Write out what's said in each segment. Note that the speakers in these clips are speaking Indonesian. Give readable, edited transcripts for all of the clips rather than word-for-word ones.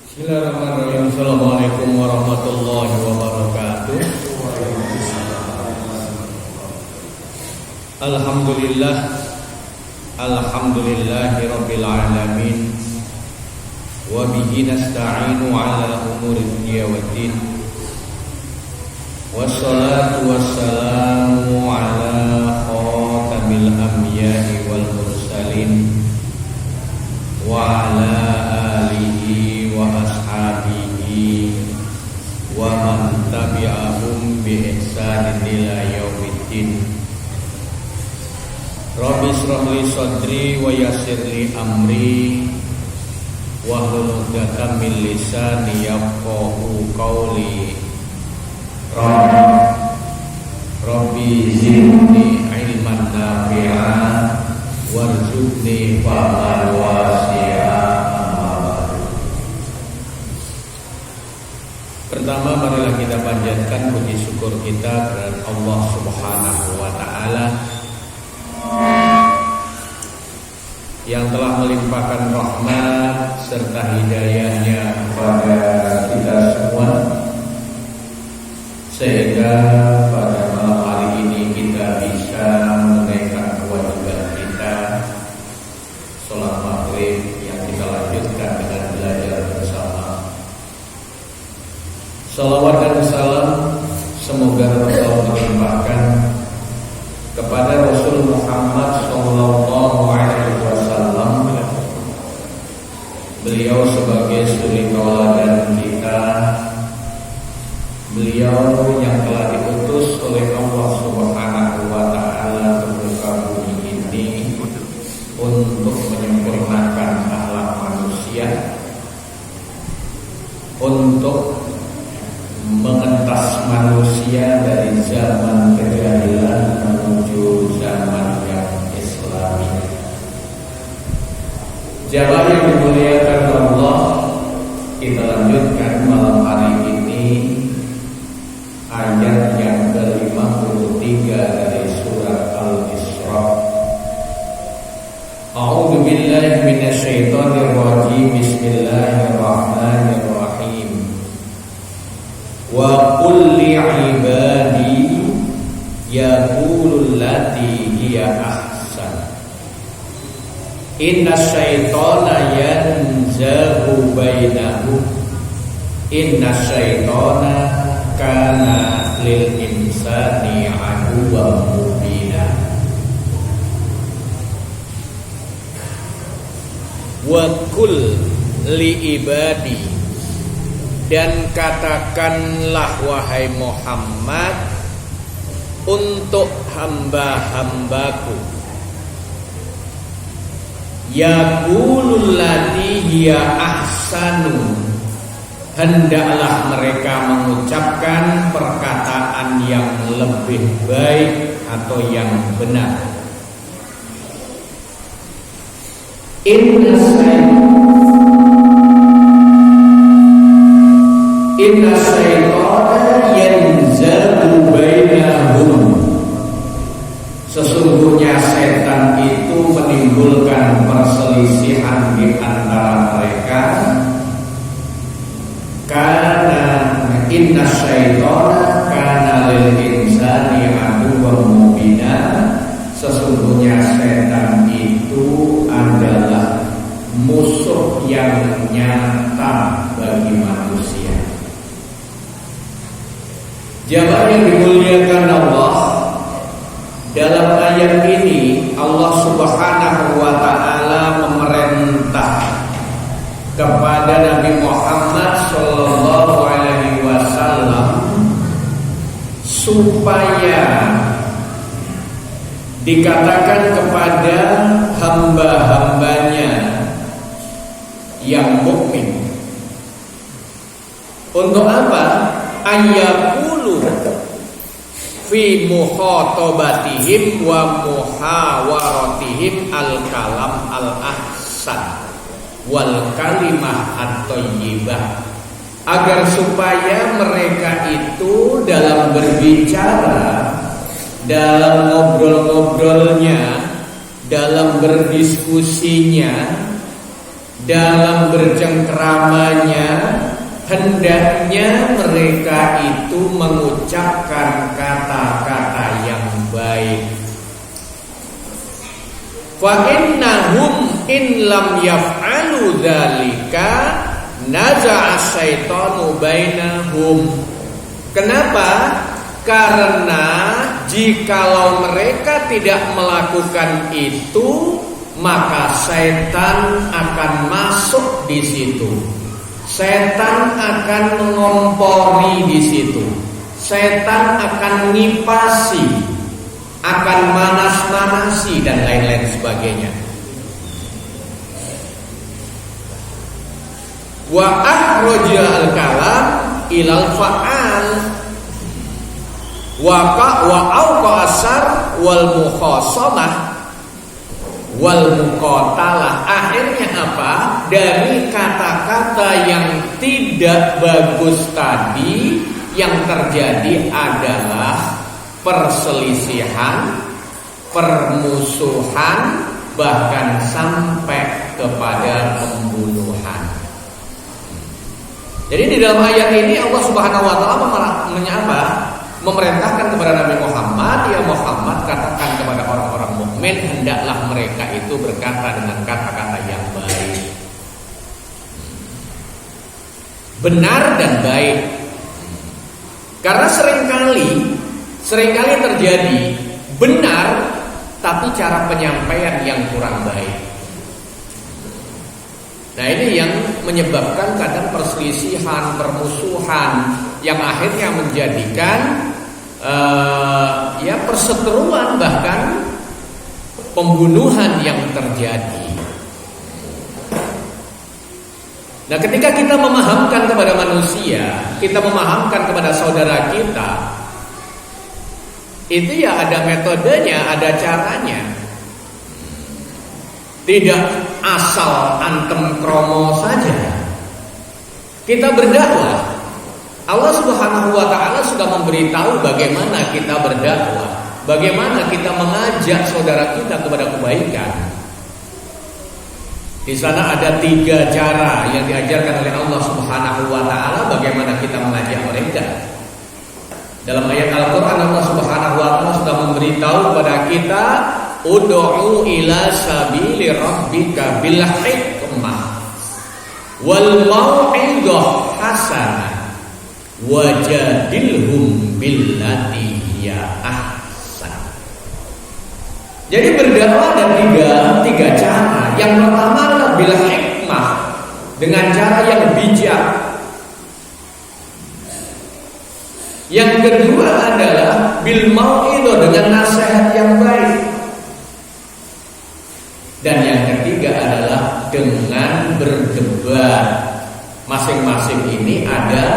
Bismillahirrahmanirrahim. Assalamualaikum warahmatullahi wabarakatuh. Alhamdulillah. Alhamdulillahi rabbil alamin. Wa bihi nasta'inu ala umuri dunya waddin. Wassalatu wassalamu ala khatamil anbiya'i wal mursalin wa ala alihi wa ashabihi wa man tabi'ahum bi ihsanin ila yaumiddin. Rabbi shrah li sadri wa yassir li amri wahlul 'uqdatam min lisani yafqahu qawli. Rabbi zidni ilman nafi'an warzuqni fahman wasi'an. Pertama, marilah kita panjatkan puji syukur kita kepada Allah Subhanahu wa taala yang telah melimpahkan rahmat serta hidayahnya kepada kita semua, sehingga pada malam hari ini kita bisa menunaikan kewajiban kita sholat maghrib yang kita lanjutkan dengan belajar bersama. Salawat dan salam semoga Allah melimpahkan kepada Rasul Muhammad sallallahu alaihi wasallam. Beliau sebagai suri tauladan kita, beliau yang telah diutus oleh Allah Subhanahu wa taala ke muka bumi ini untuk menyempurnakan akhlak manusia, untuk mengentas manusia dari zaman kejahilan menuju zaman yang Islami. Jamaah yang dimuliakan Allah, kita lanjutkan malam hari ini ayat yang ke-53 dari surat Al-Isra. A'udzu billahi minasyaitonir rajim. Bismillahirrahmanirrahim. Wa qul li'ibadi yaqulul lati hiya ahsan. Inna syaitana yanzahu bainahum. Inna syaitana kana lil insani aduwwan mubina. Wa qul li ibadi, dan katakanlah wahai Muhammad untuk hamba-hambaku, yaqulul lati hiya ahsanu, hendaklah mereka mengucapkan perkataan yang lebih baik atau yang benar. Inna syaitana yanzabu bainahum. Sesungguhnya setan itu menimbulkan perselisihan di antara mereka. Karena inna syaitana kana lil insani aduwwan mubina. Sesungguhnya setan itu adalah musuh yang nyata bagi manusia. Jamaah yang dimuliakan Allah, dalam ayat ini Allah Subhanahu wa taala memerintah kepada Nabi Muhammad sallallahu alaihi wasallam supaya dikatakan kepada hamba-hambanya yang mukmin. Untuk apa? Ayyaqulu fi mukhatabatihim wa muhawaratihim al-kalam al-ahsan wal kalimah at-thayyibah, agar supaya mereka itu dalam berbicara, dalam ngobrol-ngobrolnya, dalam berdiskusinya dalam bercengkeramanya hendaknya mereka itu mengucapkan kata-kata yang baik. Fa innahum in lam yaf'alu dzalika naza'a syaitanu bainahum. Kenapa? Karena jikalau mereka tidak melakukan itu, maka setan akan masuk di situ. Setan akan mengompori di situ. Setan akan ngipasi, akan manas-manasi dan lain-lain sebagainya. Wa akhraja al-kalam ilal fa'al wa auqa asar wal mukhasamah wal muqatalah. Akhirnya apa? Dari kata-kata yang tidak bagus tadi, yang terjadi adalah perselisihan, permusuhan, bahkan sampai kepada pembunuhan. Jadi di dalam ayat ini Allah Subhanahu wa taala memerintahkan kepada Nabi Muhammad, ya Muhammad, katakan kepada orang-orang mukmin hendaklah mereka itu berkata dengan kata-kata yang baik, benar dan baik. Karena seringkali terjadi benar tapi cara penyampaian yang kurang baik. Nah, ini yang menyebabkan kadang perselisihan, permusuhan, yang akhirnya menjadikan perseteruan, bahkan pembunuhan yang terjadi. Nah, ketika kita memahamkan kepada manusia, kita memahamkan kepada saudara kita, itu ya ada metodenya, ada caranya. Tidak asal antem kromo saja kita berdakwah. Allah Subhanahu wa taala sudah memberitahu bagaimana kita berdakwah, bagaimana kita mengajak saudara kita kepada kebaikan. Di sana ada 3 cara yang diajarkan oleh Allah Subhanahu wa taala bagaimana kita mengajak mereka. Dalam ayat Al-Qur'an Allah Subhanahu wa taala sudah memberitahu kepada kita, ud'u ila sabili rabbika bil hikmah wal mau'izah hasanah wajadilhum billati hiya ahsan. Jadi berdakwah ada 3 cara. Yang pertama adalah bil hikmah, dengan cara yang bijak. Yang kedua adalah bil mau'izah, dengan nasihat yang baik. Dan yang ketiga adalah dengan berdebat. Masing-masing ini ada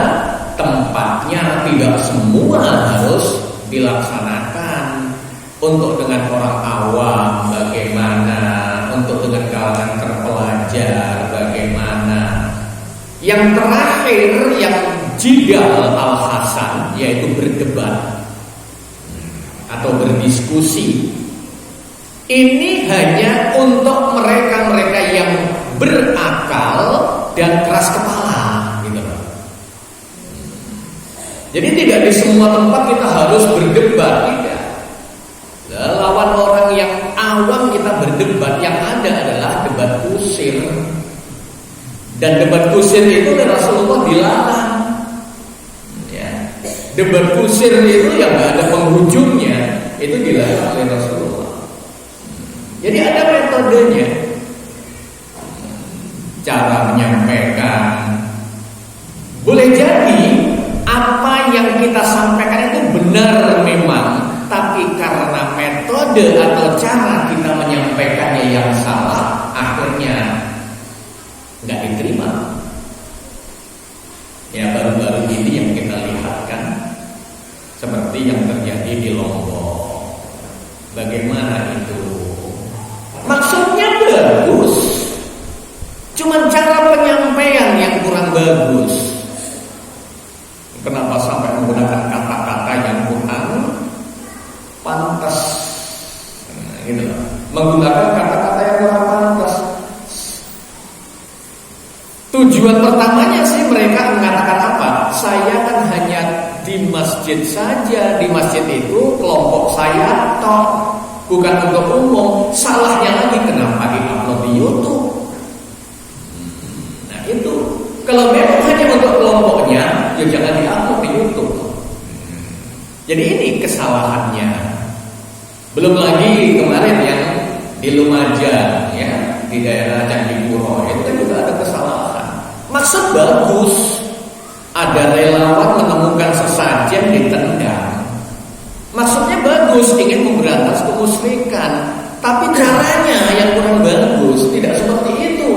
tempatnya, tidak semua harus dilaksanakan. Untuk dengan orang awam bagaimana, untuk dengan kalangan terpelajar bagaimana. Yang terakhir, yang jidal al-hasan, yaitu berdebat atau berdiskusi. Ini hanya untuk mereka-mereka yang berakal dan keras kepala, gitu loh. Jadi tidak di semua tempat kita harus berdebat, tidak. Lawan orang yang awam kita berdebat, yang ada adalah debat kusir. Dan debat kusir itu Rasulullah dilarang. Ya. Debat kusir itu yang nggak ada penghujungnya, itu dilarang oleh Rasulullah. Jadi ada metodenya, cara menyampaikan. Boleh jadi apa yang kita sampaikan itu benar memang, tapi karena metode atau cara kita menyampaikannya yang salah, akhirnya nggak diterima. Ya, baru-baru ini yang kita lihat kan, seperti yang terjadi di Lombok. Bagaimana itu? Maksudnya bagus, cuman cara penyampaian yang kurang bagus. Kenapa sampai menggunakan kata-kata yang kurang pantas? Gitu loh. Menggunakan kata-kata yang kurang pantas. Tujuan pertamanya sih mereka mengatakan apa? Saya kan hanya di masjid saja. Di masjid itu kelompok saya toh, bukan untuk umum. Salahnya lagi kenapa di-upload di YouTube? Nah itu, kalau memang hanya untuk kelompoknya, ya jangan di-upload di YouTube. Jadi ini kesalahannya. Belum lagi kemarin yang di Lumajang, ya, di daerah Candipuro, itu kan juga ada kesalahan. Maksud bagus, ada relawan menemukan sesajen ditendang. Maksudnya bagus, ingin memberantas kemusyrikan, tapi caranya yang kurang bagus, tidak seperti itu.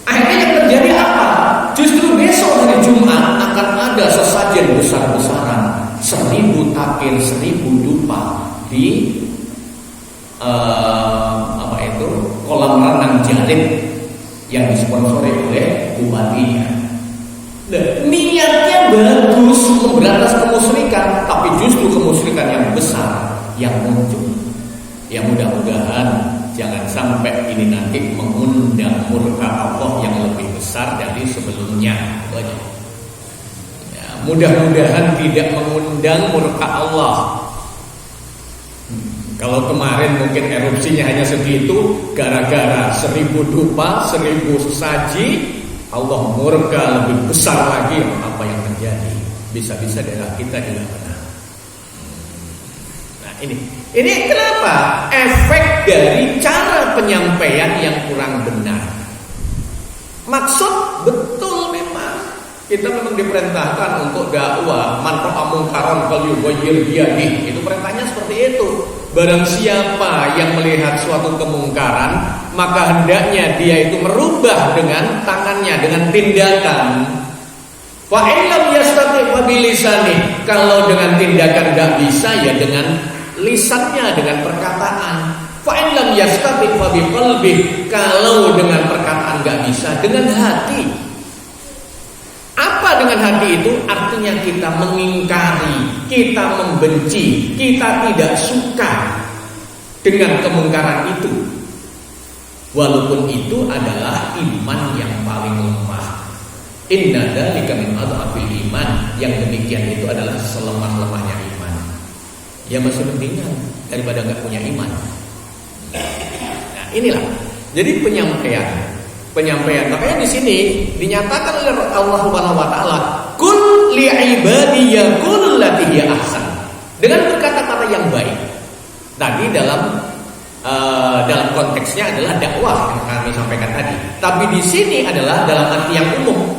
Akhirnya yang terjadi apa? Justru besok hari Jumat akan ada sesajen besar-besaran, 1000 takbir, 1000 dupa di kolam renang Jalim yang disponsori oleh bupatinya. Nah, niatnya bagus memberantas kemusyrikan, tapi justru kemusyrikan yang besar yang muncul. Ya mudah-mudahan jangan sampai ini nanti mengundang murka Allah yang lebih besar dari sebelumnya. Ya, mudah-mudahan tidak mengundang murka Allah. Kalau kemarin mungkin erupsinya hanya segitu, gara-gara 1000 dupa, 1000 sesaji, Allah murka lebih besar lagi. Apa yang terjadi? Bisa-bisa daerah kita juga kena. Nah ini kenapa? Efek dari cara penyampaian yang kurang benar. Maksud betul memang. Kita memang diperintahkan untuk dakwah, man ra'a munkaran falyughayyir biyadihi. Itu perintahnya seperti itu. Barang siapa yang melihat suatu kemungkaran, maka hendaknya dia itu merubah dengan tangannya, dengan tindakan. Fa in lam yastati' fa bilisani. Kalau dengan tindakan enggak bisa, ya dengan lisannya, dengan perkataan. Fa in lam yastati' fa biqalbi. Kalau dengan perkataan enggak bisa, dengan hati. Apa dengan hati itu? Artinya kita mengingkari, kita membenci, kita tidak suka dengan kemungkaran itu. Walaupun itu adalah iman yang paling lemah. Inna dzalika min adhafil iman. Yang demikian itu adalah selemah-lemahnya iman. Ya masih mendingan daripada enggak punya iman. Nah, inilah. Jadi penyampaian. Makanya di sini dinyatakan oleh Allah Subhanahu wa taala, "Qul li ibadi yaqulu allati hiya ahsan." Dengan berkata-kata yang baik. Tadi dalam konteksnya adalah dakwah yang kami sampaikan tadi. Tapi di sini adalah dalam arti yang umum.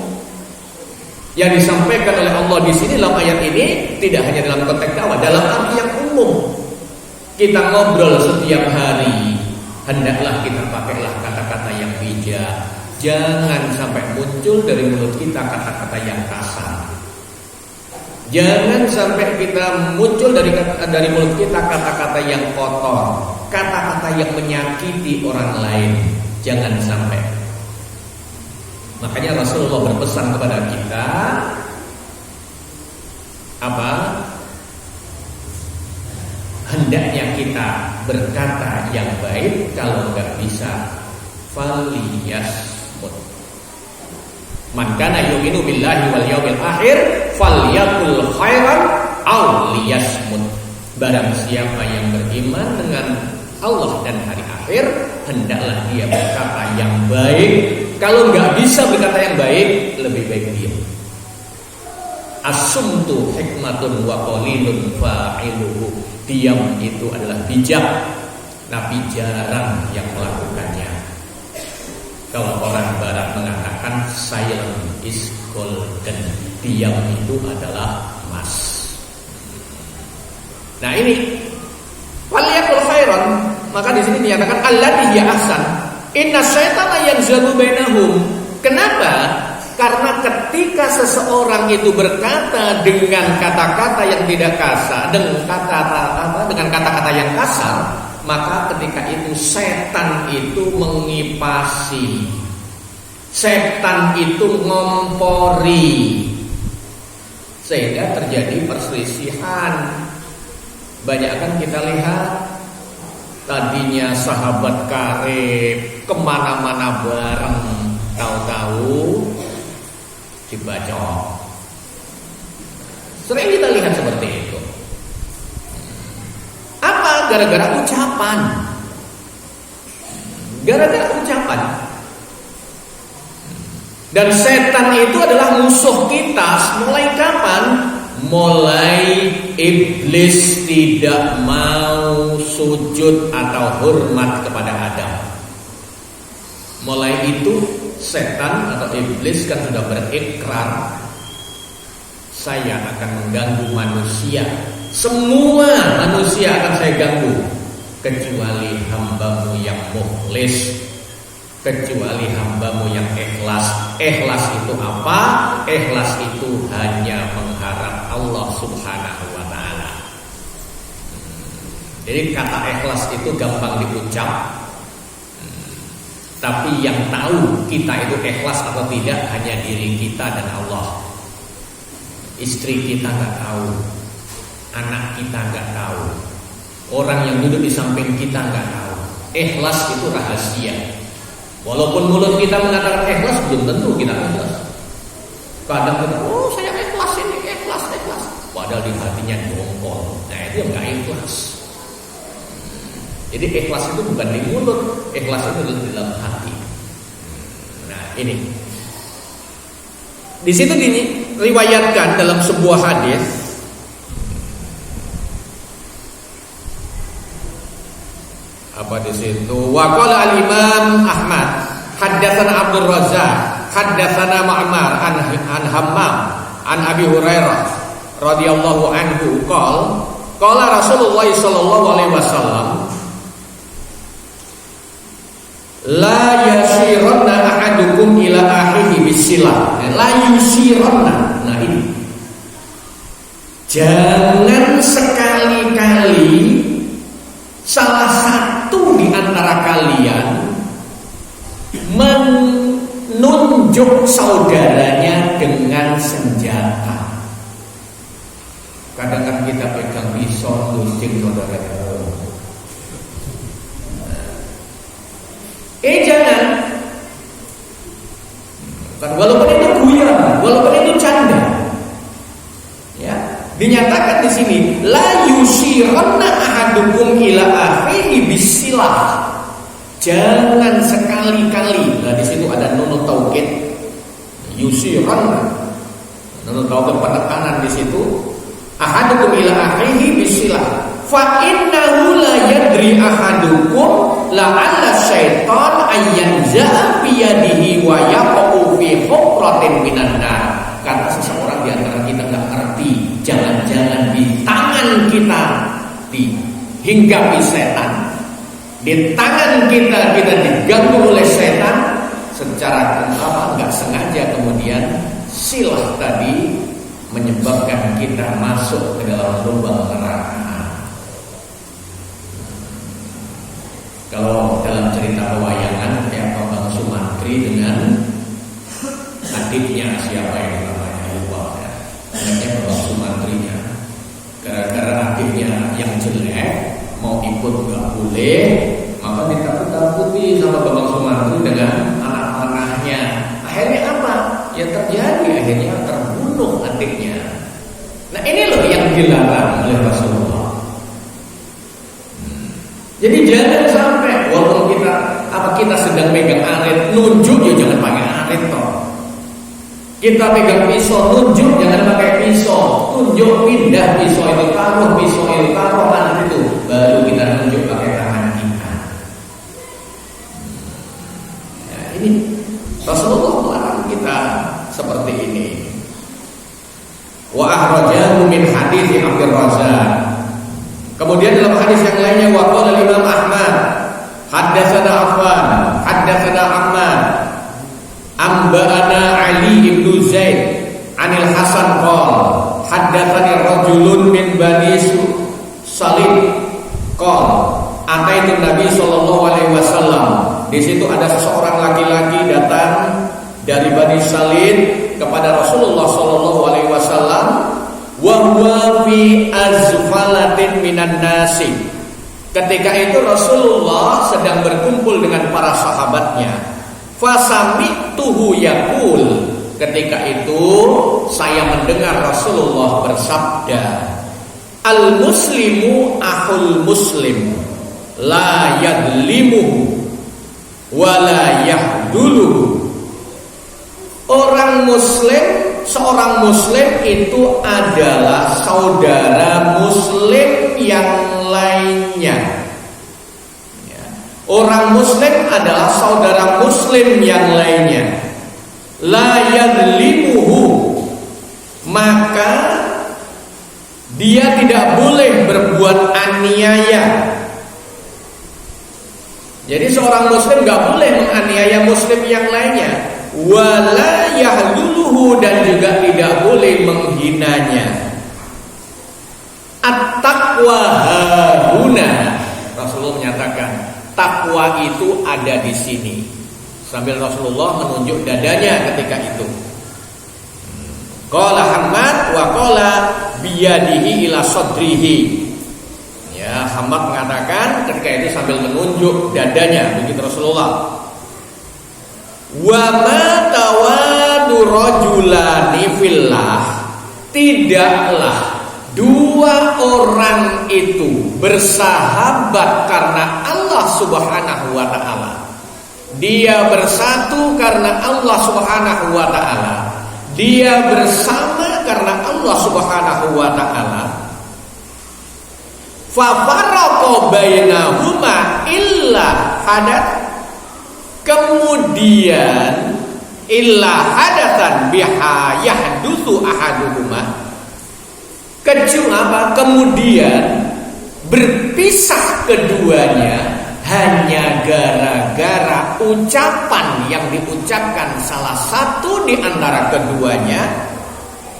Yang disampaikan oleh Allah di sini dalam ayat ini tidak hanya dalam konteks dakwah, dalam arti yang umum. Kita ngobrol setiap hari, hendaklah kita pakailah kata-kata yang bijak. Jangan sampai muncul dari mulut kita kata-kata yang kasar. Jangan sampai kita muncul dari mulut kita kata-kata yang kotor, kata-kata yang menyakiti orang lain. Jangan sampai. Makanya Rasulullah berpesan kepada kita apa? Hendaknya kita berkata yang baik, kalau enggak bisa faliyasmut. Man kana yu'minu billahi wal yawmil akhir falyakul khairan aw liyasmut. Barang siapa yang beriman dengan Allah dan hari akhir, hendaklah dia berkata yang baik. Kalau enggak bisa berkata yang baik, lebih baik diam. As-sumtu hikmatun wa qalilun fa'iluhu. Diam itu adalah bijak, tapi jarang yang melakukannya. Kalau orang barat mengatakan silent is golden, diam itu adalah emas. Nah ini waliyakul khairan, maka di sini dinyatakan allati hiya ahsan. Inna syaitana yanzalu bainahum. Kenapa? Karena ketika seseorang itu berkata dengan kata-kata yang tidak kasar, dengan kata-kata yang kasar, maka ketika itu setan itu mengipasi, setan itu ngompori, sehingga terjadi perselisihan. Banyak kan kita lihat, tadinya sahabat karib, kemana-mana bareng, tahu-tahu dibacok. Sering kita lihat seperti itu. Apa? Gara-gara ucapan. Gara-gara ucapan. Dan setan itu adalah musuh kita. Mulai kapan? Mulai iblis tidak mau sujud atau hormat kepada Adam. Mulai itu setan atau iblis kan sudah berikrar, saya akan mengganggu manusia. Semua manusia akan saya ganggu, kecuali hambamu yang mukhlis, kecuali hambamu yang ikhlas. Ikhlas itu apa? Ikhlas itu hanya mengharap Allah Subhanahu wa ta'ala. Jadi kata ikhlas itu gampang diucap, tapi yang tahu kita itu ikhlas atau tidak hanya diri kita dan Allah. Istri kita nggak tahu, anak kita nggak tahu, orang yang duduk di samping kita nggak tahu. Ikhlas itu rahasia. Walaupun mulut kita mengatakan ikhlas, belum tentu kita ikhlas. Kadang kita, oh saya ikhlas ini, ikhlas. Padahal di hatinya dongkol. Nah itu yang nggak ikhlas. Jadi ikhlas itu bukan di mulut, ikhlas itu di dalam hati. Nah ini, di situ diriwayatkan dalam sebuah hadis, apa di situ? Wa qala al-Imam Ahmad, haddatsana Abdul Razzaq, haddatsana Ma'mar an Hammam an Abi Hurairah radhiyallahu anhu qala Rasulullah sallallahu alaihi wasallam, la yashiranna ahadukum ila akhihi bisilah. La yushiranna. Nah ini, jangan sekali-kali salah satu di antara kalian menunjuk saudaranya dengan senjata. Kadang kan kita pegang pisau nunjuk saudaranya. Jangan. Kan walaupun itu guyon, walaupun itu canda. Ya, dinyatakan di sini la yushiranna ahadukum ila akhihi bisilah. Jangan sekali-kali. Nah di situ ada nunut taukid. Yushiranna. Nunut taukid penekanan di situ. Ahadukum ila akhihi bisilah. Fa innahu la yadri ahadukum la'alla syaitan ayyanza'a biyadihi wa yaqa'u fi hukratin minan nar. Karena seseorang di antara kita enggak ngerti, jangan-jangan di tangan kita dihinggapi setan. Di tangan kita diganggu oleh setan secara enggak sengaja, kemudian silah tadi menyebabkan kita masuk ke dalam lubang neraka. Kalau dalam cerita pewayangan ya Bang Sumantri dengan adiknya, siapa yang namanya lupa ya, anaknya Bang Sumantrinya, gara-gara adiknya yang jelek mau ikut nggak boleh, maka ditakut-takuti sama Bang Sumantri dengan anak-anaknya. Akhirnya apa? Ya terjadi, akhirnya terbunuh adiknya. Nah ini loh yang dilarang oleh Rasulullah. Jadi jangan sampai walaupun kita sedang pegang arit, nunjuk ya jangan pakai arit toh. Kita pegang pisau, nunjuk jangan pakai pisau. Tunjuk pindah pisau itu taruh mana itu, baru kita nunjuk pakai tangan kita. Nah, ini Rasulullah melarang kita seperti ini. Wa akhrajahu min hadits Abdul Razzaq. Kemudian dalam hadis yang lainnya waqala Imam Ahmad, haddatsana Affan, haddatsana Ammar, amba'ana Ali bin Zaid, anil Hasan qala, haddatsani rajulun min Bani Salim qala, ataitu Nabi sallallahu alaihi wasallam. Di situ ada seseorang laki-laki datang dari Bani Salim kepada Rasulullah sallallahu alaihi wasallam. Wa huwa fi azfalatin minan nasi. Ketika itu Rasulullah sedang berkumpul dengan para sahabatnya. Fasami'tuhu yaqul, Ketika itu saya mendengar Rasulullah bersabda, al-muslimu akhul muslim, la yadlimuhu wa la yahduluhu. Seorang muslim itu adalah saudara muslim yang lainnya. Orang muslim adalah saudara muslim yang lainnya. La yadlimuhu, maka dia tidak boleh berbuat aniaya. Jadi seorang muslim gak boleh menganiaya muslim yang lainnya. Wala yahduluhu, dan juga tidak boleh menghinanya. At-taqwa hahuna, Rasulullah menyatakan takwa itu ada di sini. Sambil Rasulullah menunjuk dadanya ketika itu. Qala Hammad wa qala biyadihi ila sadrihi. Ya, Hammad mengatakan ketika itu sambil menunjuk dadanya, begitu Rasulullah. Wa ma tawadu rajulani fillah, tidaklah dua orang itu bersahabat karena Allah Subhanahu wa taala. Dia bersatu karena Allah Subhanahu wa taala. Dia bersama karena Allah Subhanahu wa taala. Fa farraqa bainahuma illa hadath, kemudian illa hadatsan biha yahdutsu ahaduhuma, kemudian berpisah keduanya hanya gara-gara ucapan yang diucapkan salah satu di antara keduanya.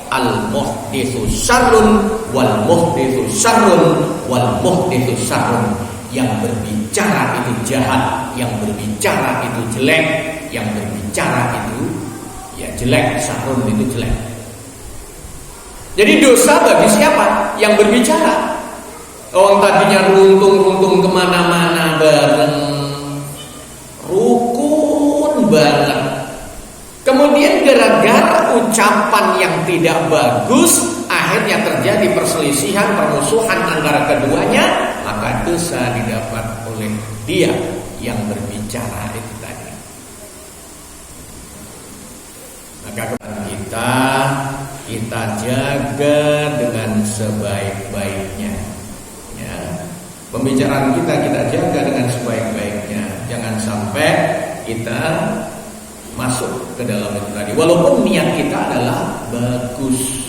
Al-muhditsu syarrun wal muhditsu syarrun wal muhditsu syarrun. Yang berbicara itu jahat, yang berbicara itu jelek, yang berbicara itu ya jelek, syarrun itu jelek. Jadi dosa bagi siapa? Yang berbicara. Orang tadinya runtung-runtung kemana-mana bareng, rukun banget. Kemudian gara-gara ucapan yang tidak bagus, akhirnya terjadi perselisihan, permusuhan antara keduanya, maka dosa didapat oleh dia yang berbicara itu tadi. Maka kita jaga dengan sebaik-baiknya. Pembicaraan kita jaga dengan sebaik-baiknya. Jangan sampai kita masuk ke dalam itu tadi, walaupun niat kita adalah bagus.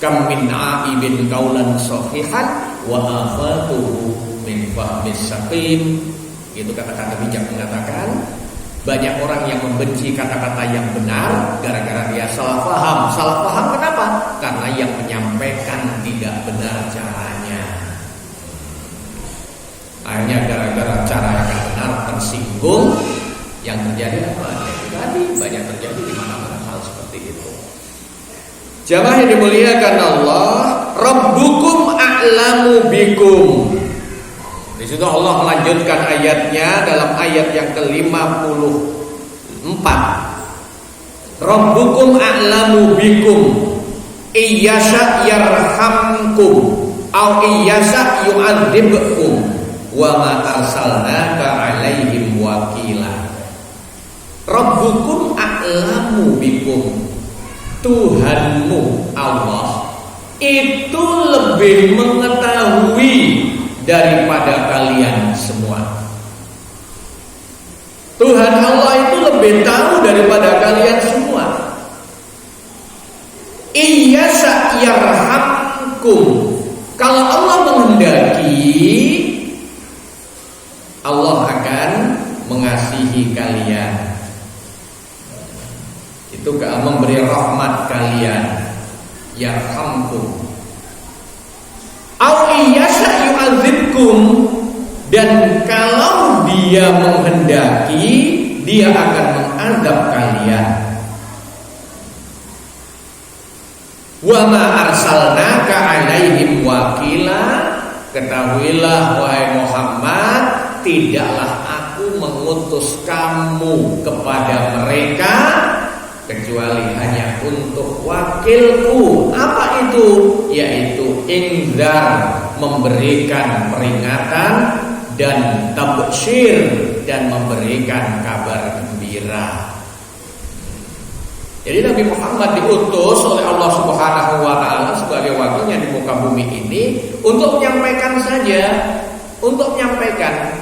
Kam min aibin qaulan sahihan wa afatuhu min fahmis saqim. Itu kata-kata bijak mengatakan, banyak orang yang membenci kata-kata yang benar gara-gara dia salah paham. Salah paham kenapa? Karena yang menyampaikan tidak benar caranya. Akhirnya gara-gara cara yang benar tersinggung, yang terjadi apa? Tadi banyak terjadi di mana-mana hal seperti itu. Jamaah yang dimuliakan Allah, Rabbukum a'lamu bikum. Di situ Allah melanjutkan ayatnya dalam ayat yang ke-54. Rabbukum a'lamu bikum, iyyasha yarhamkum au iyyasha yu'adzibkum wa ma arsalnaka 'alaihim wakila. Rabbukum a'lamu bikum, Tuhanmu Allah itu lebih mengetahui daripada kalian semua. Tuhan Allah itu lebih tahu daripada kalian semua. Iyyasha yarhamkum, kalau Allah menghendaki, Allah akan mengasihi kalian. Itu memberi rahmat kalian. Yarhamkum. Au iyyasha yu'adzibkum, dan kalau dia menghendaki, dia akan mengadab kalian. Wa ma arsalnaka 'alaihim wakila, ketahuilah wahai Muhammad, tidaklah aku aku mengutus kamu kepada mereka kecuali hanya untuk wakilku. Apa itu? Yaitu inzar, memberikan peringatan, dan tabsyir, dan memberikan kabar gembira. Jadi Nabi Muhammad diutus oleh Allah Subhanahu wa taala sebagai wakilnya di muka bumi ini untuk menyampaikan saja, untuk menyampaikan.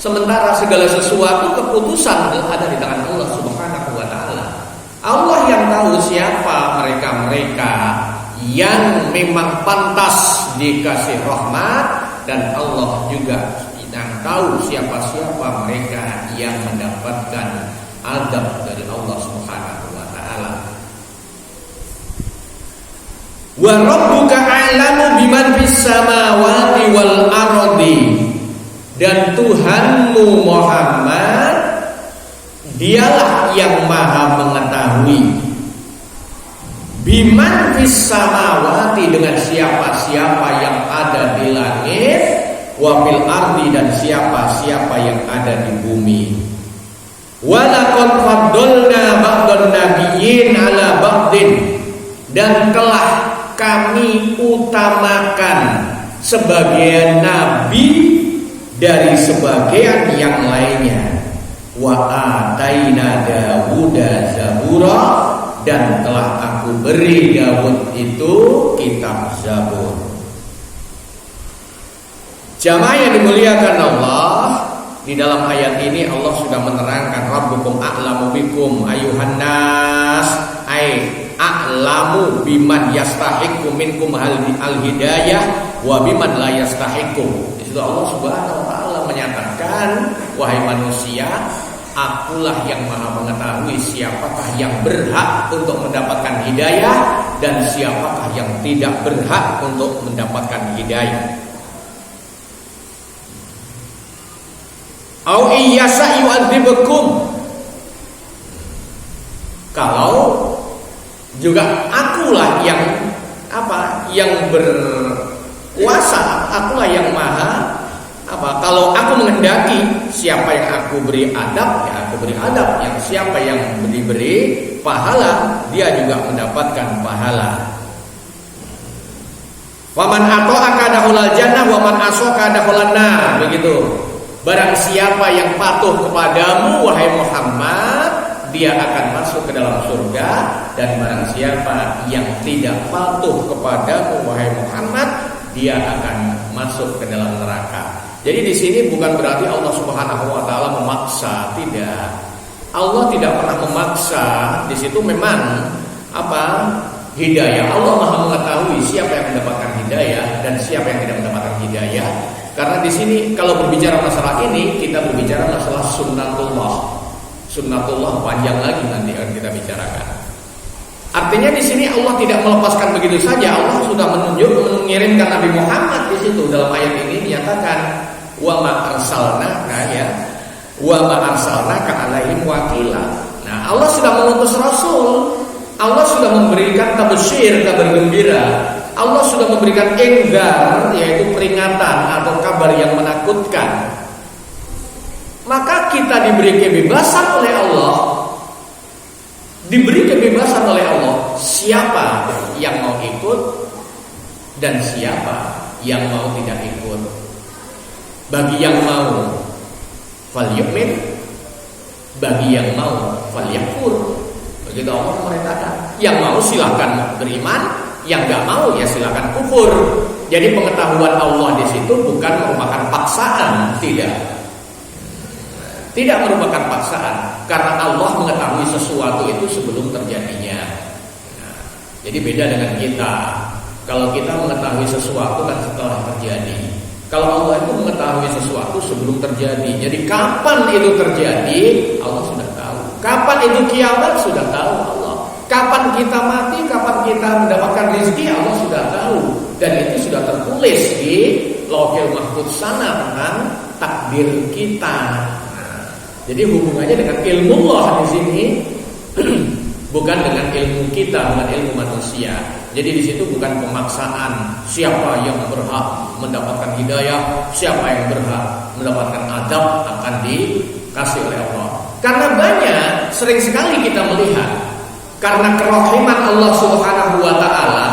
Sementara segala sesuatu keputusan ada di tangan Allah Subhanahu wa taala. Allah yang tahu siapa mereka-mereka yang memang pantas dikasih rahmat, dan Allah juga yang tahu siapa-siapa mereka yang mendapatkan azab dari Allah Subhanahu wa taala. Wa rabbuka a'lamu biman fis samawati wal ardi. Dan Tuhanmu Muhammad, dialah yang maha mengetahui biman fis samawati, dengan siapa-siapa yang ada di langit, wa fil ardi, dan siapa-siapa yang ada di bumi. Wa laqad faddalna ba'dhan nabiyyin 'ala ba'din, dan telah kami utamakan sebagian nabi dari sebagian yang lainnya. Wa ataina Dawuda zabura, dan telah aku beri Daud itu kitab Zabur. Jamaah yang dimuliakan Allah, di dalam ayat ini Allah sudah menerangkan Rabbukum a'lamu bikum ayuhan nas, ay a'lamu biman yastahiqu minkum al-hidayah wa biman la yastahiqu. Itu Allah Subhanahu wa taala menyatakan, wahai manusia, akulah yang maha mengetahui siapakah yang berhak untuk mendapatkan hidayah dan siapakah yang tidak berhak untuk mendapatkan hidayah. Au iyyasa yu'adzibukum, kalau juga akulah yang yang berkuasa, akulah yang maha kalau aku menghendaki siapa yang aku beri adab, ya aku beri adab. Yang siapa yang diberi pahala, dia juga mendapatkan pahala. Waman ata'aka dakhulal jannah wa man asaka dakhulan nar, begitu. Barang siapa yang patuh kepadamu wahai Muhammad, dia akan masuk ke dalam surga, dan barang siapa yang tidak patuh kepadamu wahai Muhammad, dia akan masuk ke dalam neraka. Jadi di sini bukan berarti Allah Subhanahu wa taala memaksa, tidak. Allah tidak pernah memaksa. Di situ memang hidayah. Allah Maha mengetahui siapa yang mendapatkan hidayah dan siapa yang tidak mendapatkan hidayah. Karena di sini kalau berbicara masalah ini, kita berbicara masalah sunnatullah. Sunnatullah panjang lagi nanti akan kita bicarakan. Artinya di sini Allah tidak melepaskan begitu saja. Allah sudah mengirimkan Nabi Muhammad di situ. Dalam ayat ini dinyatakan wa ma arsalnaka alaihim wakila. Nah, Allah sudah mengutus Rasul. Allah sudah memberikan tabsyir, kabar gembira. Allah sudah memberikan inzar, yaitu peringatan atau kabar yang menakutkan. Maka kita diberi kebebasan oleh Allah. Diberi kebebasan oleh Allah siapa yang mau ikut dan siapa yang mau tidak ikut. Bagi yang mau falyu'min, bagi yang mau falyakfur. Begitu Allah memerintahkan. Yang mau silakan beriman, yang enggak mau ya silakan kufur. Jadi pengetahuan Allah di situ bukan merupakan paksaan, tidak. Tidak merupakan paksaan, karena Allah mengetahui sesuatu itu sebelum terjadinya. Nah, jadi beda dengan kita. Kalau kita mengetahui sesuatu kan setelah terjadi. Kalau Allah itu mengetahui sesuatu sebelum terjadi. Jadi kapan itu terjadi, Allah sudah tahu. Kapan itu kiamat, sudah tahu Allah. Kapan kita mati, kapan kita mendapatkan rezeki, Allah sudah tahu. Dan itu sudah tertulis di Lauhil Mahfuz sana tentang takdir kita. Jadi hubungannya dengan ilmu Allah di sini bukan dengan ilmu kita, bukan ilmu manusia. Jadi di situ bukan pemaksaan siapa yang berhak mendapatkan hidayah, siapa yang berhak mendapatkan adab akan dikasih oleh Allah. Karena banyak, sering sekali kita melihat, karena kerahiman Allah Subhanahu wa taala,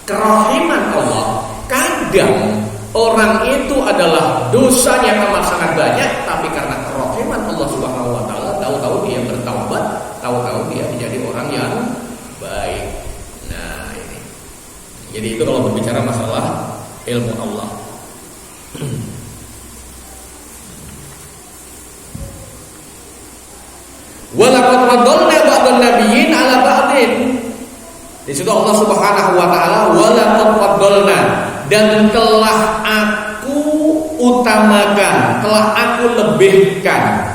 kerahiman Allah, kadang orang itu adalah dosanya amat sangat banyak, tapi karena kerahiman Allah Subhanahu wa taala, tahu-tahu dia bertaubat, tahu-tahu dia menjadi orang yang baik. Nah, ini. Jadi itu kalau berbicara masalah ilmu Allah. Walaqad faddalna ba'dhan nabiyyin 'ala ba'din. Di situ Allah Subhanahu wa taala walaqad faddalna, dan telah aku utamakan, telah aku lebihkan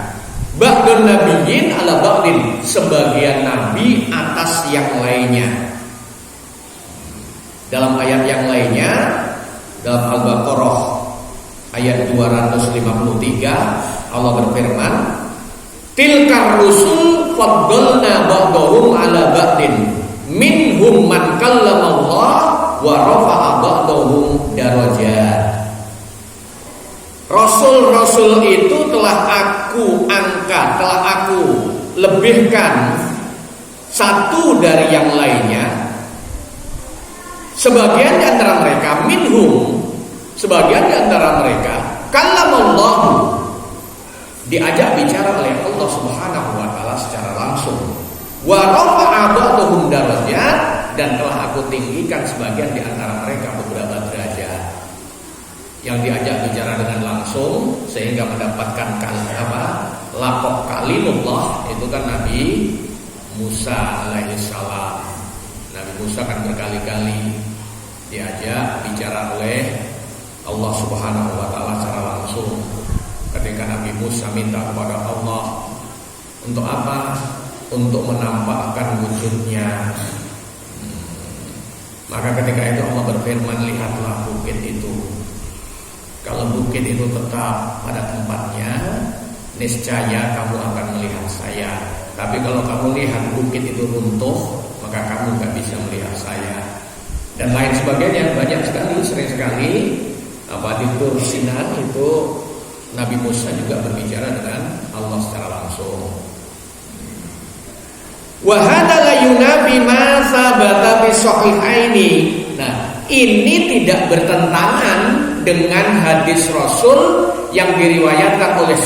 ba'dhan nabiyyin 'ala ba'din, sebagian nabi atas yang lainnya. Dalam ayat yang lainnya, dalam Al-Baqarah ayat 253, Allah berfirman, tilkar rusul faddalna ba'dahum 'ala ba'din minhum man kallamallah wa rafa'a ba'dahum darajat. Rasul-rasul itu telah aku angkat, telah aku lebihkan satu dari yang lainnya. Sebagian di antara mereka minhum, sebagian di antara mereka kallamallahu, diajak bicara oleh Allah Subhanahu wa taala secara langsung. Wa rafa'a ba'dahum darajat, dan telah aku tinggikan sebagian di antara mereka beberapa derajat. Yang diajak bicara dengan langsung sehingga mendapatkan laqab kalimullah itu kan Nabi Musa alaihissalam. Nabi Musa kan berkali-kali diajak bicara oleh Allah Subhanahu wa taala secara langsung. Ketika Nabi Musa minta kepada Allah untuk apa? Untuk menampakkan wujudnya. Maka ketika itu Allah berfirman, lihatlah bukit itu. Kalau bukit itu tetap pada tempatnya, niscaya kamu akan melihat saya. Tapi kalau kamu lihat bukit itu runtuh, maka kamu gak bisa melihat saya. Dan lain sebagainya, banyak sekali, sering sekali di Tur Sinan itu Nabi Musa juga berbicara dengan Allah secara langsung. Wa hadza la yunafi ma sabata fi sahihaini. Nah, ini tidak bertentangan dengan hadis Rasul yang diriwayatkan oleh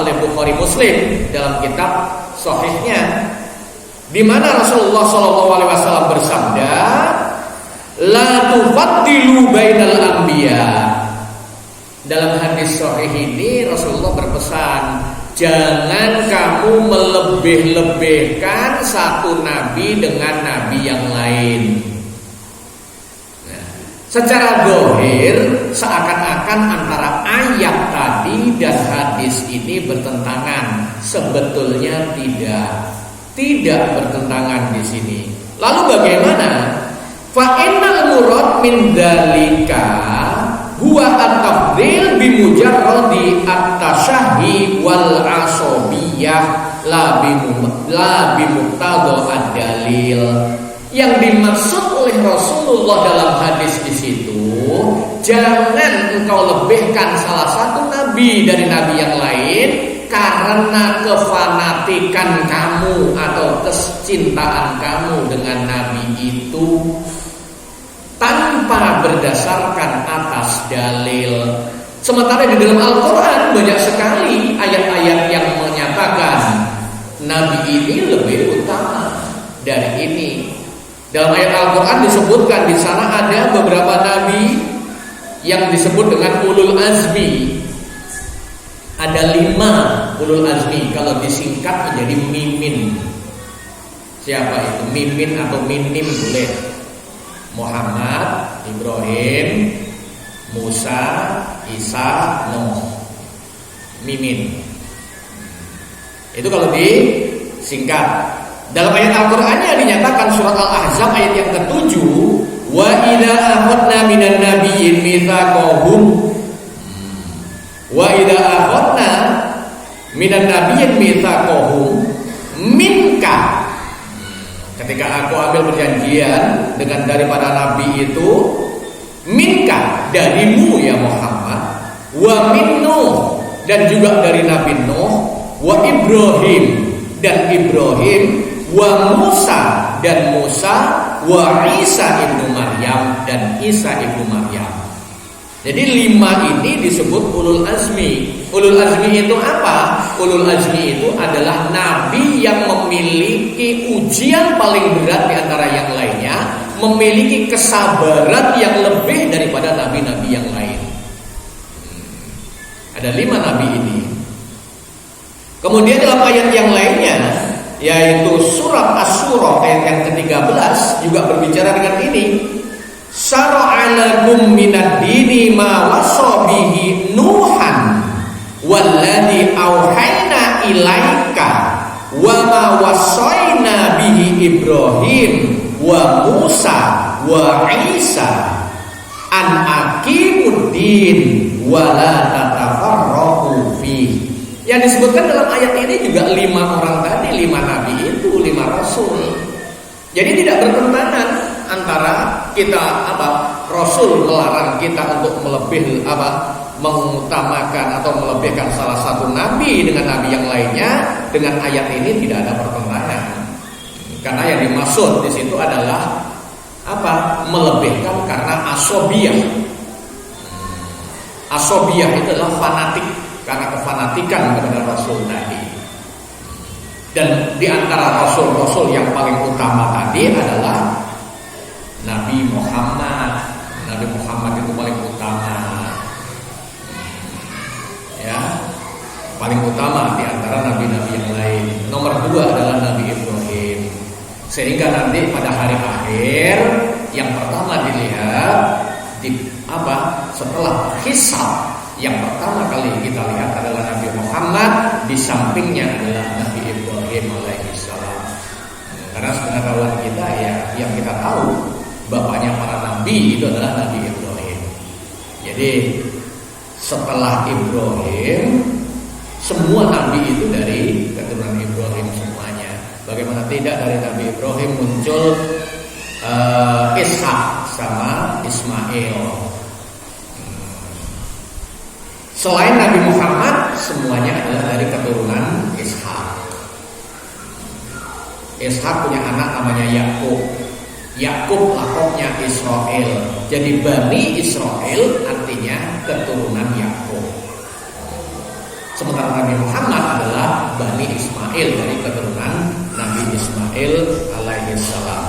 oleh Bukhari Muslim dalam kitab sahihnya, di mana Rasulullah SAW bersabda, la tufaddilu bainal anbiya. Dalam hadis sahih ini Rasulullah berpesan, jangan kamu melebih-lebihkan satu nabi dengan nabi yang lain. Nah, secara zahir seakan-akan antara ayat tadi dan hadis ini bertentangan. Sebetulnya tidak bertentangan di sini. Lalu bagaimana? Fa innal murad min dzalika huwa at-tafdhil bi mujarradi at-tashahhi wal asabiyah la bi muqtada ad-dalil. Yang dimaksud oleh Rasulullah dalam hadis di situ, jangan engkau lebihkan salah satu nabi dari nabi yang lain karena kefanatikan kamu atau kecintaan kamu dengan nabi itu tanpa berdasarkan atas dalil. Sementara di dalam Al-Quran banyak sekali ayat-ayat yang menyatakan nabi ini lebih utama dari ini. Dalam ayat Al-Quran disebutkan, di sana ada beberapa nabi yang disebut dengan ulul azmi. Ada 5 ulul azmi, kalau disingkat menjadi mimin. Siapa itu? Mimin atau minim boleh. Muhammad, Ibrahim, Musa, Isa, Nuh. Mimin. Itu kalau disingkat. Dalam ayat Al-Qur'annya dinyatakan surat Al-Ahzab ayat yang ke-7, wa idza akhadna minan nabiyyin mitsaqahum wa idza akhadna minan nabiyyin mitsaqahum minka. Ketika aku ambil perjanjian dengan daripada nabi itu, minka, darimu ya Muhammad, wa min Nuh, dan juga dari Nabi Nuh, wa Ibrahim, dan Ibrahim, wa Musa, dan Musa, wa Isa ibnu Maryam, dan Isa ibnu Maryam. Jadi 5 ini disebut ulul azmi. Ulul azmi itu apa? Ulul azmi itu adalah nabi yang memiliki ujian paling berat di antara yang lainnya, memiliki kesabaran yang lebih daripada nabi-nabi yang lain. Ada 5 nabi ini. Kemudian dalam ayat yang lainnya, yaitu surat Asy-Syura ayat yang ke-13 juga berbicara dengan ini. Syara'a lakum minad dini ma wassa bihi Nuhan walladzi auhayna ilaika wa ma wassayna bihi Ibrahim wa Musa wa Isa an aqimuddin wa la tatafarraqu fihi. Yang disebutkan dalam ayat ini juga 5 orang tadi, 5 nabi itu, 5 rasul. Jadi tidak bertentangan antara kita rasul melarang kita untuk mengutamakan atau melebihkan salah satu nabi dengan nabi yang lainnya. Dengan ayat ini tidak ada pertentangan. Karena yang dimaksud di situ adalah melebihkan karena asobiyah. Asobiyah itu adalah fanatik, karena kefanatikan kepada Rasul tadi. Dan di antara Rasul-Rasul yang paling utama tadi adalah Nabi Muhammad. Nabi Muhammad itu paling utama, ya, paling utama di antara nabi-nabi yang lain. Nomor 2 adalah Nabi Ibrahim. Sehingga nanti pada hari akhir yang pertama dilihat setelah hisab, yang pertama kali kita lihat adalah Nabi Muhammad, di sampingnya adalah Nabi Ibrahim alaihissalam. Karena sepengetahuan kita ya, yang kita tahu bapaknya para nabi itu adalah Nabi Ibrahim. Jadi setelah Ibrahim, semua nabi itu dari keturunan Ibrahim semuanya. Bagaimana tidak, dari Nabi Ibrahim muncul Ishak sama Ismail. Selain Nabi Muhammad, semuanya adalah dari keturunan Ishak. Ishak punya anak namanya Yakub. Yakub lakopnya Israel. Jadi Bani Israel artinya keturunan Yakub. Sementara Nabi Muhammad adalah Bani Ismail, dari keturunan Nabi Ismail alaihissalam.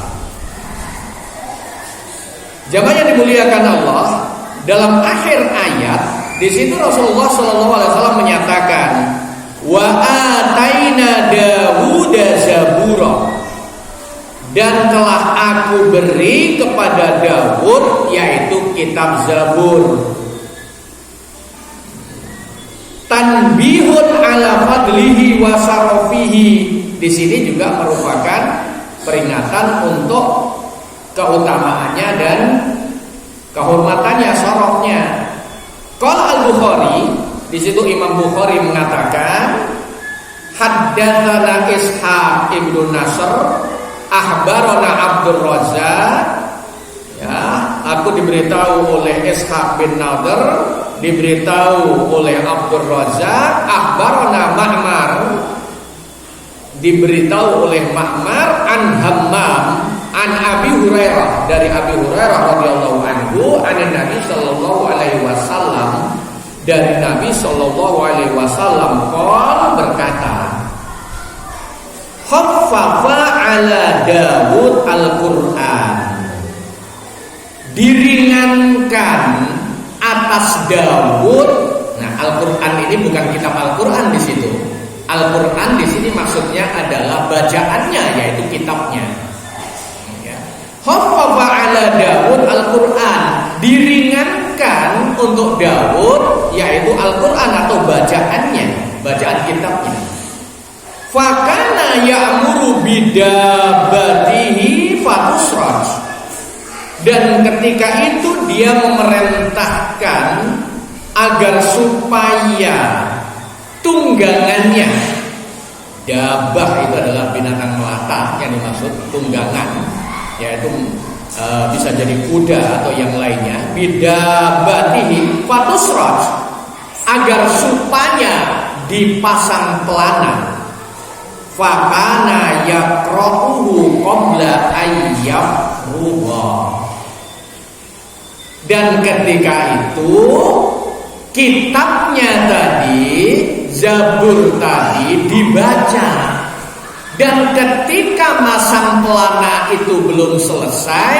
Jamaah yang dimuliakan Allah, dalam akhir ayat di situ Rasulullah SAW menyatakan, wa ataina Dawuda zabura, dan telah aku beri kepada Daud yaitu kitab Zabur. Tanbihun ala fadlihi wa sarafihi, di sini juga merupakan peringatan untuk keutamaannya dan kehormatannya, sarafnya. Qala Al-Bukhari, di situ Imam Bukhari mengatakan, haddatsana Ishaq ibnu Nasr, akhbarana Abdur Razzaq. Ya, aku diberitahu oleh Ishaq bin Nadr, diberitahu oleh Abdur Razzaq, akhbarana Ma'mar, diberitahu oleh Ma'mar an Hammam an Abi Hurairah, dari Abi Hurairah radhiyallahu anhu, an Nabi sallallahu alaihi wasallam, dari Nabi sallallahu alaihi wasallam qala, berkata, khaffafa ala Daud al-Qur'an, diringankan atas Daud. Nah, Al-Qur'an ini bukan kitab Al-Qur'an di situ. Al-Qur'an di sini maksudnya adalah bacaannya, yaitu kitabnya. Khaffafa ala Daud al-Qur'an, diringankan untuk Daud yaitu Al-Qur'an atau bacaannya, bacaan kitabnya. Fakana ya'muru bidabatihi fatusraj, dan ketika itu dia memerintahkan agar supaya tunggangannya, dabah itu adalah binatang melata unta yang dimaksud tunggangan, yaitu bisa jadi kuda atau yang lainnya, bidabatihi fatusraj, agar supaya dipasang pelana, fakana yaqra'uhu qabla ayyafruha, dan ketika itu kitabnya tadi, Zabur tadi dibaca. Dan ketika masang pelana itu belum selesai,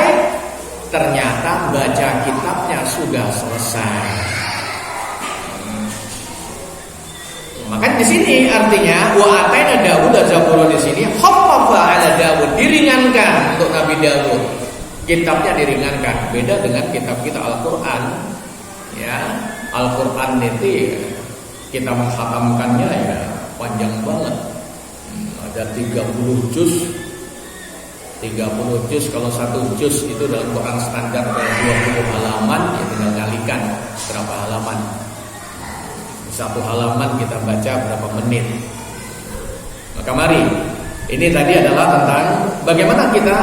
ternyata baca kitabnya sudah selesai. Maka di sini artinya wa ataina Daud Zabur di sini khaffafa ala Daud, diringankan untuk Nabi Daud. Kitabnya diringankan, beda dengan kitab kita Al-Qur'an. Ya, Al-Qur'an itu kita menghatamkannya ya panjang banget. Ada 30 juz. 30 juz, kalau satu juz itu dalam Quran standar ada 20 halaman, ya tinggal kalikan berapa halaman. Satu halaman kita baca berapa menit. Maka mari, ini tadi adalah tentang bagaimana kita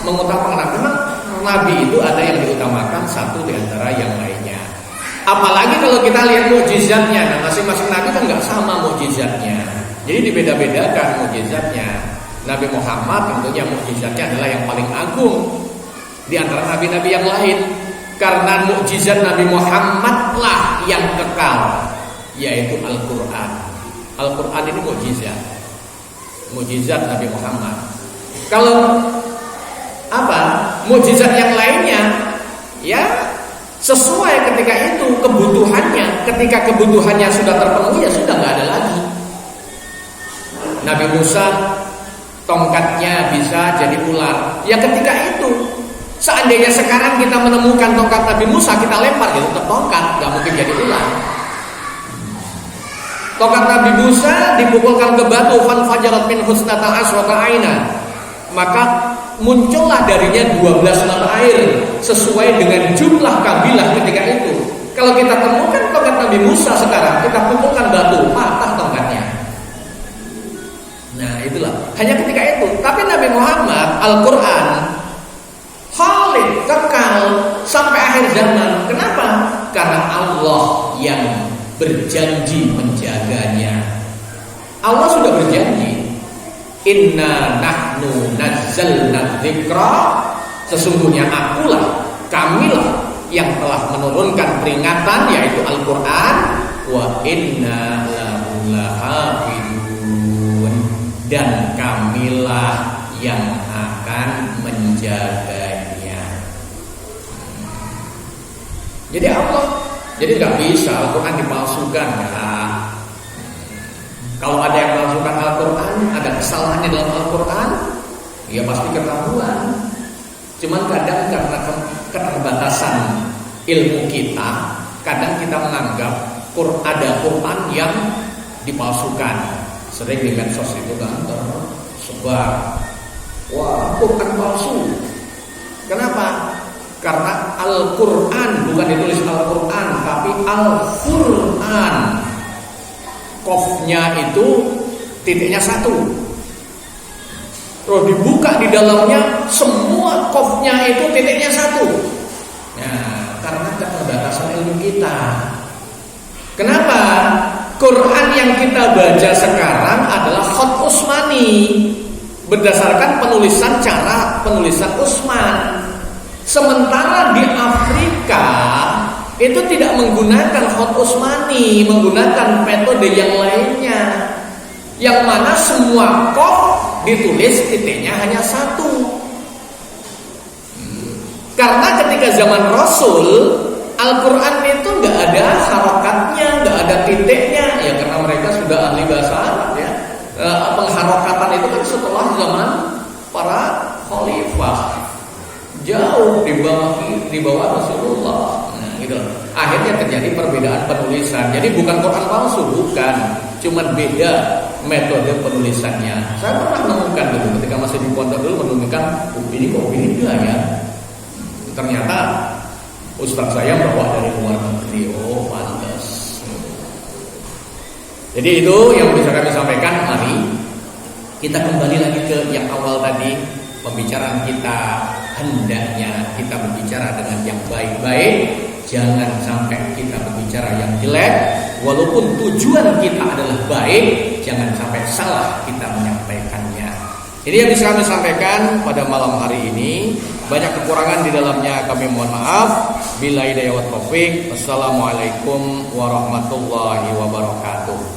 mengutamakan. Karena Nabi itu ada yang diutamakan satu di antara yang lainnya. Apalagi kalau kita lihat mukjizatnya, nah masing-masing Nabi kan nggak sama mukjizatnya. Jadi dibeda-bedakan mukjizatnya. Nabi Muhammad tentunya mukjizatnya adalah yang paling agung di antara nabi-nabi yang lain. Karena mukjizat Nabi Muhammad lah yang kekal, yaitu Al-Quran. Al-Quran ini mukjizat. Mukjizat Nabi Muhammad. Kalau mukjizat yang lainnya, ya sesuai ketika itu kebutuhannya. Ketika kebutuhannya sudah terpenuhi, ya sudah nggak ada lagi. Nabi Musa tongkatnya bisa jadi ular. Ya ketika itu, seandainya sekarang kita menemukan tongkat Nabi Musa, kita lempar ya tetap tongkat, nggak mungkin jadi ular. Tongkat Nabi Musa dipukulkan ke batu, fanfajarat min husnata aswata aina, maka muncullah darinya 12 mata air sesuai dengan jumlah kabilah ketika itu. Kalau kita temukan tongkat Nabi Musa sekarang, kita pukulkan batu, patah tongkatnya. Nah itulah, hanya ketika itu. Tapi Nabi Muhammad, Al-Quran khalid, kekal sampai akhir zaman. Kenapa? Karena Allah yang berjanji menjaganya. Allah sudah berjanji, inna nahnu nazzalna dzikra, sesungguhnya akulah, kamilah yang telah menurunkan peringatan, yaitu Al-Quran, wa inna lahu lahafidun, dan kamilah yang akan menjaganya. Jadi Allah, jadi nggak bisa Al-Quran dipalsukan ya. Kalau ada yang melakukan Al-Quran, ada kesalahannya dalam Al-Quran, ya pasti ketahuan. Cuman kadang karena keterbatasan ilmu kita, kadang kita menganggap ada Quran yang dipalsukan. Sering di medsos itu kan tersebar, wah Quran palsu. Kenapa? Karena Al-Quran bukan ditulis Al-Quran, tapi Al-Quran. Qafnya itu titiknya 1. Terus dibuka di dalamnya, semua qafnya itu titiknya 1. Nah, karena keterbatasan ilmu kita. Kenapa? Quran yang kita baca sekarang adalah khat Utsmani, berdasarkan cara penulisan Utsman. Sementara di Afrika itu tidak menggunakan khat Utsmani, menggunakan metode yang lainnya, yang mana semua qaf ditulis titiknya hanya 1. Karena ketika zaman Rasul, Al-Quran itu nggak ada harokatnya, nggak ada titiknya, ya karena mereka sudah ahli bahasa Arab ya. Pengharokatan itu kan setelah zaman para khalifah, jauh di bawah Rasulullah. Nah, gitu. Akhirnya terjadi perbedaan penulisan. Jadi bukan Quran palsu, bukan, cuman beda metode penulisannya. Saya pernah menemukan dulu ketika masih di pondok dulu, menemukan ini kok beda ya. Ternyata Ustaz saya bawa dari luar negeri. Oh, pantas. Jadi itu yang bisa kami sampaikan. Mari Kita kembali lagi ke yang awal tadi, pembicaraan kita hendaknya kita berbicara dengan yang baik-baik, jangan sampai kita berbicara yang jelek. Walaupun tujuan kita adalah baik, jangan sampai salah kita menyampaikannya. Ini yang bisa kami sampaikan pada malam hari ini. Banyak kekurangan di dalamnya, kami mohon maaf. Billahi hidayah wa taufik. Wassalamualaikum warahmatullahi wabarakatuh.